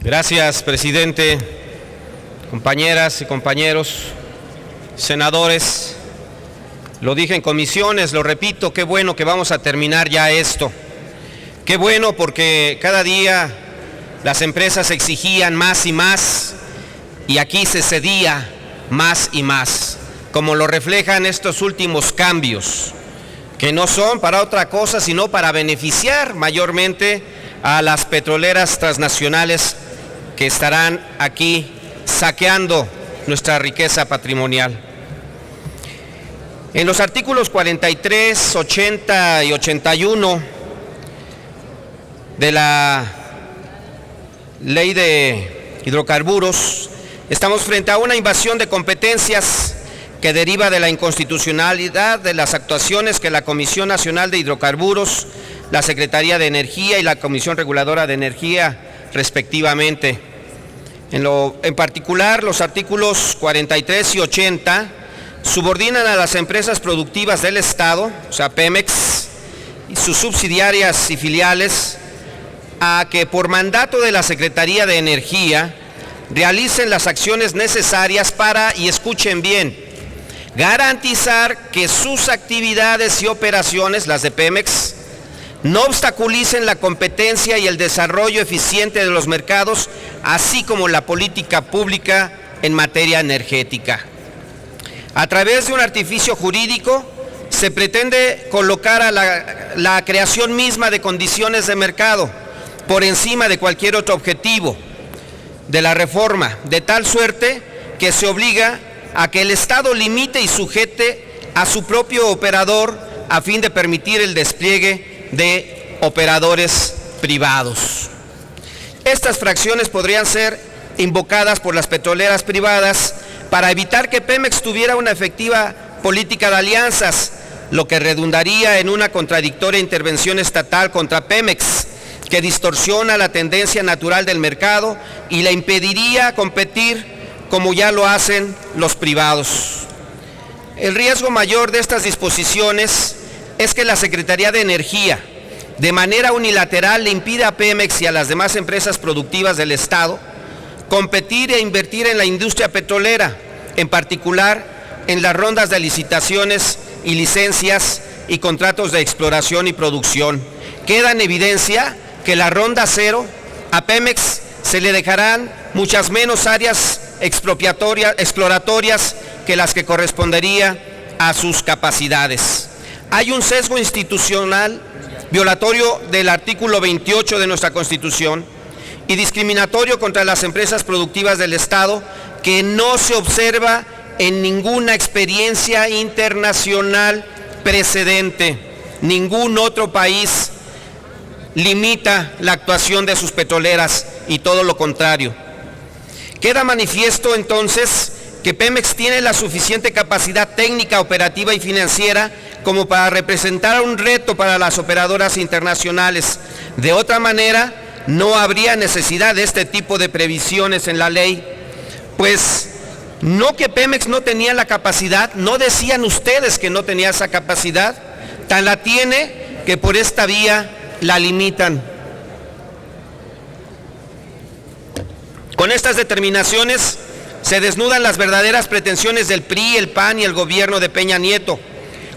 Gracias, presidente, compañeras y compañeros, senadores. Lo dije en comisiones, lo repito, qué bueno que vamos a terminar ya esto. Qué bueno porque cada día las empresas exigían más y más y aquí se cedía más y más, como lo reflejan estos últimos cambios, que no son para otra cosa sino para beneficiar mayormente a las petroleras transnacionales que estarán aquí saqueando nuestra riqueza patrimonial. En los artículos 43, 80 y 81 de la Ley de Hidrocarburos, estamos frente a una invasión de competencias que deriva de la inconstitucionalidad de las actuaciones que la Comisión Nacional de Hidrocarburos, la Secretaría de Energía y la Comisión Reguladora de Energía, respectivamente. En particular, los artículos 43 y 80 subordinan a las empresas productivas del Estado, o sea, Pemex, y sus subsidiarias y filiales, a que por mandato de la Secretaría de Energía realicen las acciones necesarias para, y escuchen bien, garantizar que sus actividades y operaciones, las de Pemex, no obstaculicen la competencia y el desarrollo eficiente de los mercados, así como la política pública en materia energética. A través de un artificio jurídico se pretende colocar a la creación misma de condiciones de mercado por encima de cualquier otro objetivo de la reforma, de tal suerte que se obliga a que el Estado limite y sujete a su propio operador a fin de permitir el despliegue de operadores privados. Estas fracciones podrían ser invocadas por las petroleras privadas para evitar que Pemex tuviera una efectiva política de alianzas, lo que redundaría en una contradictoria intervención estatal contra Pemex, que distorsiona la tendencia natural del mercado y le impediría competir como ya lo hacen los privados. El riesgo mayor de estas disposiciones es que la Secretaría de Energía, de manera unilateral, le impida a Pemex y a las demás empresas productivas del Estado competir e invertir en la industria petrolera, en particular en las rondas de licitaciones y licencias y contratos de exploración y producción. Queda en evidencia que la ronda cero a Pemex se le dejarán muchas menos áreas exploratorias que las que correspondería a sus capacidades. Hay un sesgo institucional violatorio del artículo 28 de nuestra Constitución y discriminatorio contra las empresas productivas del Estado que no se observa en ninguna experiencia internacional precedente. Ningún otro país limita la actuación de sus petroleras y todo lo contrario. Queda manifiesto entonces que Pemex tiene la suficiente capacidad técnica, operativa y financiera como para representar un reto para las operadoras internacionales. De otra manera, no habría necesidad de este tipo de previsiones en la ley, pues no que Pemex no tenía la capacidad, no decían ustedes que no tenía esa capacidad, tan la tiene que por esta vía la limitan. Con estas determinaciones se desnudan las verdaderas pretensiones del PRI, el PAN y el gobierno de Peña Nieto.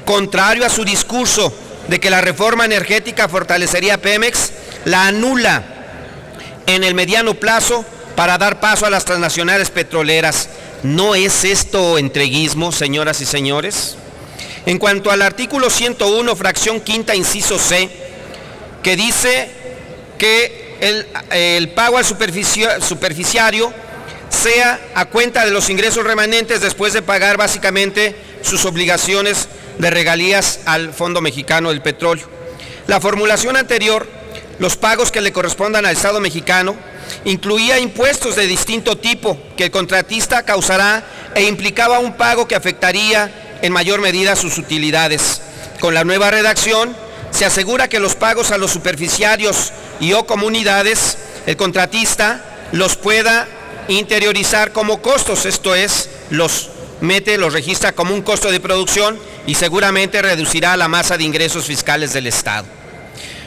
Contrario a su discurso de que la reforma energética fortalecería a Pemex, la anula en el mediano plazo para dar paso a las transnacionales petroleras. ¿No es esto entreguismo, señoras y señores? En cuanto al artículo 101, fracción quinta, inciso C, que dice que el pago al superficiario sea a cuenta de los ingresos remanentes después de pagar básicamente sus obligaciones de regalías al Fondo Mexicano del Petróleo. La formulación anterior, los pagos que le correspondan al Estado mexicano, incluía impuestos de distinto tipo que el contratista causará e implicaba un pago que afectaría en mayor medida sus utilidades. Con la nueva redacción, se asegura que los pagos a los superficiarios y o comunidades, el contratista los pueda interiorizar como costos, esto es, los registra como un costo de producción y seguramente reducirá la masa de ingresos fiscales del Estado.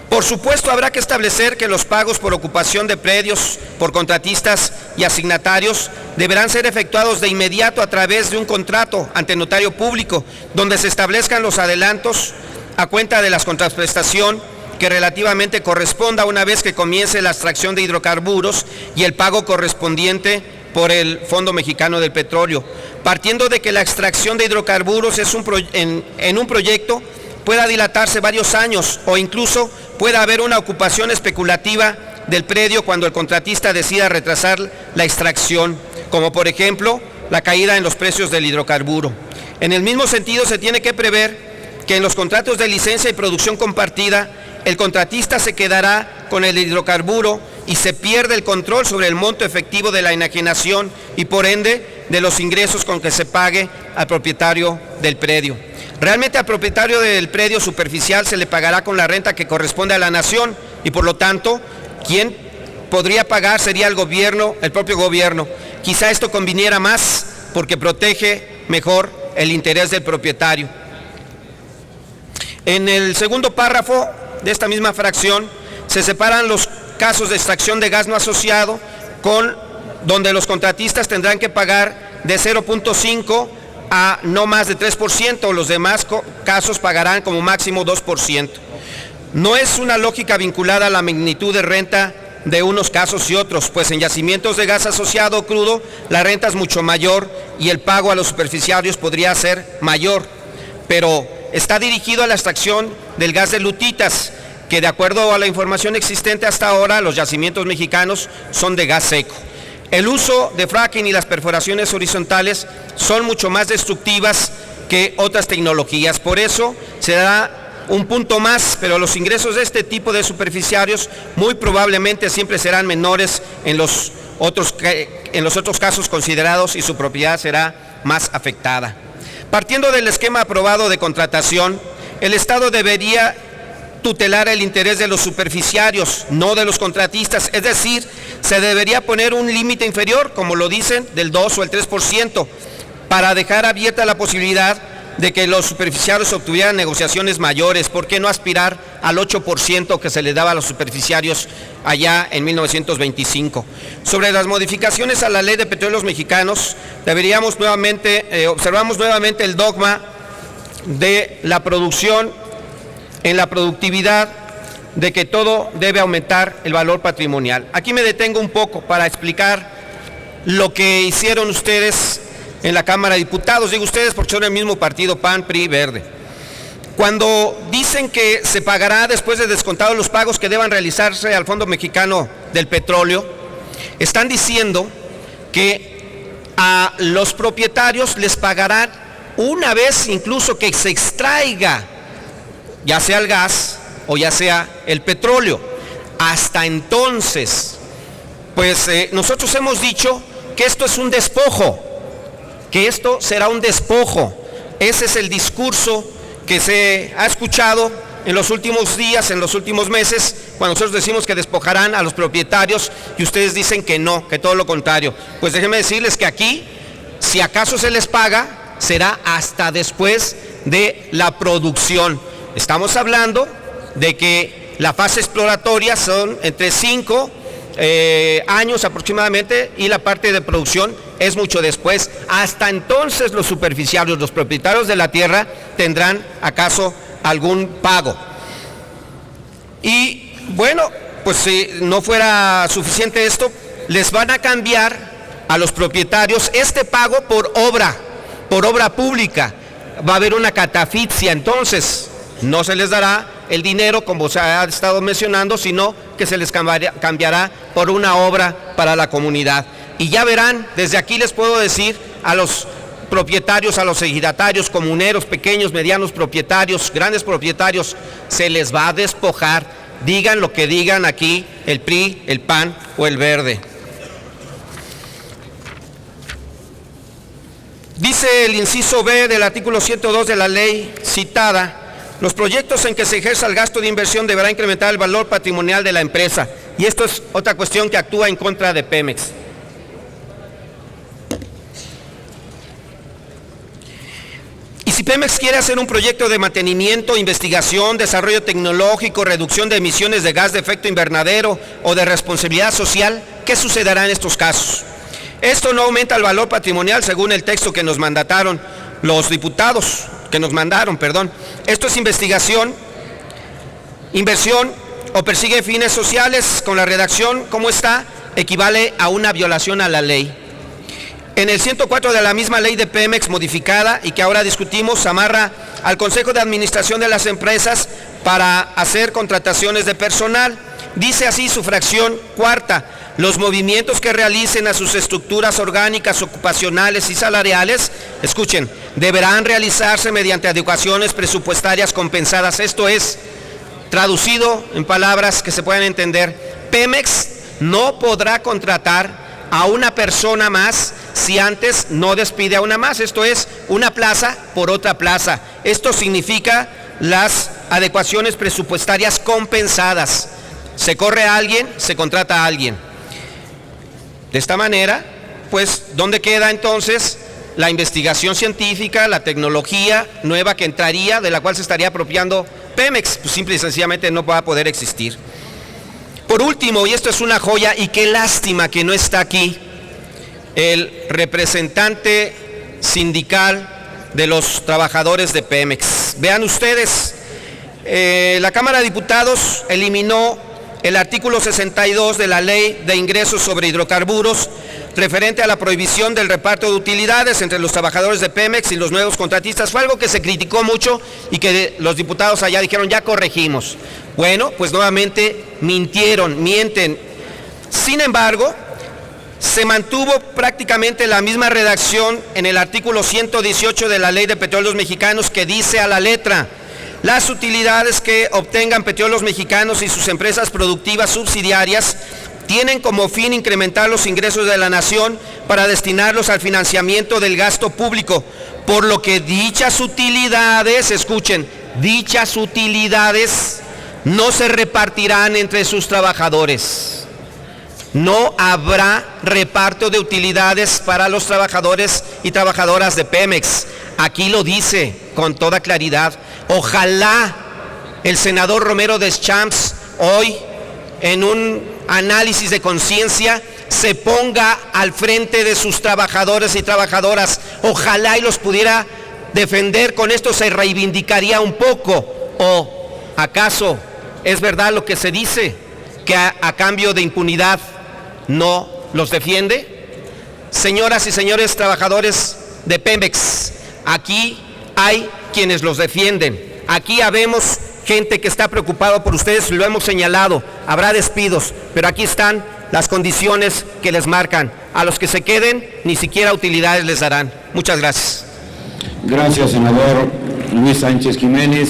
Por supuesto, habrá que establecer que los pagos por ocupación de predios por contratistas y asignatarios deberán ser efectuados de inmediato a través de un contrato ante notario público, donde se establezcan los adelantos a cuenta de la contraprestación que relativamente corresponda una vez que comience la extracción de hidrocarburos y el pago correspondiente por el Fondo Mexicano del Petróleo. Partiendo de que la extracción de hidrocarburos es en un proyecto pueda dilatarse varios años o incluso pueda haber una ocupación especulativa del predio cuando el contratista decida retrasar la extracción, como por ejemplo la caída en los precios del hidrocarburo. En el mismo sentido, se tiene que prever que en los contratos de licencia y producción compartida, el contratista se quedará con el hidrocarburo y se pierde el control sobre el monto efectivo de la enajenación y por ende de los ingresos con que se pague al propietario del predio. Realmente al propietario del predio superficial se le pagará con la renta que corresponde a la nación y por lo tanto, quien podría pagar sería el gobierno, el propio gobierno. Quizá esto conviniera más porque protege mejor el interés del propietario. En el segundo párrafo de esta misma fracción se separan los casos de extracción de gas no asociado donde los contratistas tendrán que pagar de 0.5 a no más de 3%, los demás casos pagarán como máximo 2%. No es una lógica vinculada a la magnitud de renta de unos casos y otros, pues en yacimientos de gas asociado o crudo la renta es mucho mayor y el pago a los superficiarios podría ser mayor, pero está dirigido a la extracción del gas de lutitas, que de acuerdo a la información existente hasta ahora, los yacimientos mexicanos son de gas seco. El uso de fracking y las perforaciones horizontales son mucho más destructivas que otras tecnologías, por eso se da un punto más, pero los ingresos de este tipo de superficiarios muy probablemente siempre serán menores en los otros casos considerados y su propiedad será más afectada. Partiendo del esquema aprobado de contratación, el Estado debería tutelar el interés de los superficiarios, no de los contratistas, es decir, se debería poner un límite inferior, como lo dicen, del 2 o el 3%, para dejar abierta la posibilidad de que los superficiarios obtuvieran negociaciones mayores. ¿Por qué no aspirar al 8% que se le daba a los superficiarios allá en 1925? Sobre las modificaciones a la Ley de Petróleos Mexicanos, observamos nuevamente el dogma de la producción en la productividad, de que todo debe aumentar el valor patrimonial. Aquí me detengo un poco para explicar lo que hicieron ustedes en la Cámara de Diputados. Digo ustedes porque son el mismo partido, PAN, PRI, Verde. Cuando dicen que se pagará después de descontados los pagos que deban realizarse al Fondo Mexicano del Petróleo, están diciendo que a los propietarios les pagarán una vez incluso que se extraiga, ya sea el gas o ya sea el petróleo. Hasta entonces, pues nosotros hemos dicho que esto es un despojo, que esto será un despojo. Ese es el discurso que se ha escuchado en los últimos días, en los últimos meses, cuando nosotros decimos que despojarán a los propietarios y ustedes dicen que no, que todo lo contrario. Pues déjenme decirles que aquí, si acaso se les paga, será hasta después de la producción. Estamos hablando de que la fase exploratoria son entre 5 años aproximadamente y la parte de producción es mucho después. Hasta entonces los superficiarios, los propietarios de la tierra, tendrán acaso algún pago. Y bueno, pues si no fuera suficiente esto, les van a cambiar a los propietarios este pago por obra pública. Va a haber una catafixia, entonces no se les dará el dinero como se ha estado mencionando, sino que se les cambiará por una obra para la comunidad. Y ya verán, desde aquí les puedo decir a los propietarios, a los ejidatarios, comuneros, pequeños, medianos propietarios, grandes propietarios, se les va a despojar, digan lo que digan aquí el PRI, el PAN o el Verde. Dice el inciso B del artículo 102 de la ley citada: los proyectos en que se ejerza el gasto de inversión deberá incrementar el valor patrimonial de la empresa. Y esto es otra cuestión que actúa en contra de Pemex. Y si Pemex quiere hacer un proyecto de mantenimiento, investigación, desarrollo tecnológico, reducción de emisiones de gas de efecto invernadero o de responsabilidad social, ¿qué sucederá en estos casos? Esto no aumenta el valor patrimonial según el texto que nos mandaron los diputados, Esto es investigación, inversión o persigue fines sociales. Con la redacción, ¿cómo está? Equivale a una violación a la ley. En el 104 de la misma ley de Pemex modificada y que ahora discutimos, amarra al Consejo de Administración de las empresas para hacer contrataciones de personal. Dice así su fracción cuarta: los movimientos que realicen a sus estructuras orgánicas, ocupacionales y salariales, escuchen, deberán realizarse mediante adecuaciones presupuestarias compensadas. Esto es, traducido en palabras que se puedan entender, Pemex no podrá contratar a una persona más si antes no despide a una más. Esto es, una plaza por otra plaza. Esto significa las adecuaciones presupuestarias compensadas. Se corre a alguien, se contrata a alguien. De esta manera, pues, ¿dónde queda entonces la investigación científica, la tecnología nueva que entraría, de la cual se estaría apropiando Pemex? Pues simple y sencillamente no va a poder existir. Por último, y esto es una joya, y qué lástima que no está aquí el representante sindical de los trabajadores de Pemex. Vean ustedes, la Cámara de Diputados eliminó el artículo 62 de la Ley de Ingresos sobre Hidrocarburos, referente a la prohibición del reparto de utilidades entre los trabajadores de Pemex y los nuevos contratistas. Fue algo que se criticó mucho y que los diputados allá dijeron, ya corregimos. Bueno, pues nuevamente mienten. Sin embargo, se mantuvo prácticamente la misma redacción en el artículo 118 de la Ley de Petróleos Mexicanos, que dice a la letra: las utilidades que obtengan Petróleos Mexicanos y sus empresas productivas subsidiarias tienen como fin incrementar los ingresos de la nación para destinarlos al financiamiento del gasto público, por lo que dichas utilidades, escuchen, dichas utilidades no se repartirán entre sus trabajadores. No habrá reparto de utilidades para los trabajadores y trabajadoras de Pemex. Aquí lo dice con toda claridad. Ojalá el senador Romero Deschamps hoy, en un análisis de conciencia, se ponga al frente de sus trabajadores y trabajadoras. Ojalá y los pudiera defender. Con esto se reivindicaría un poco. ¿O acaso es verdad lo que se dice, que a cambio de impunidad no los defiende? Señoras y señores trabajadores de Pemex, aquí hay quienes los defienden. Aquí habemos gente que está preocupada por ustedes, lo hemos señalado. Habrá despidos, pero aquí están las condiciones que les marcan. A los que se queden, ni siquiera utilidades les darán. Muchas gracias. Gracias, senador Luis Sánchez Jiménez.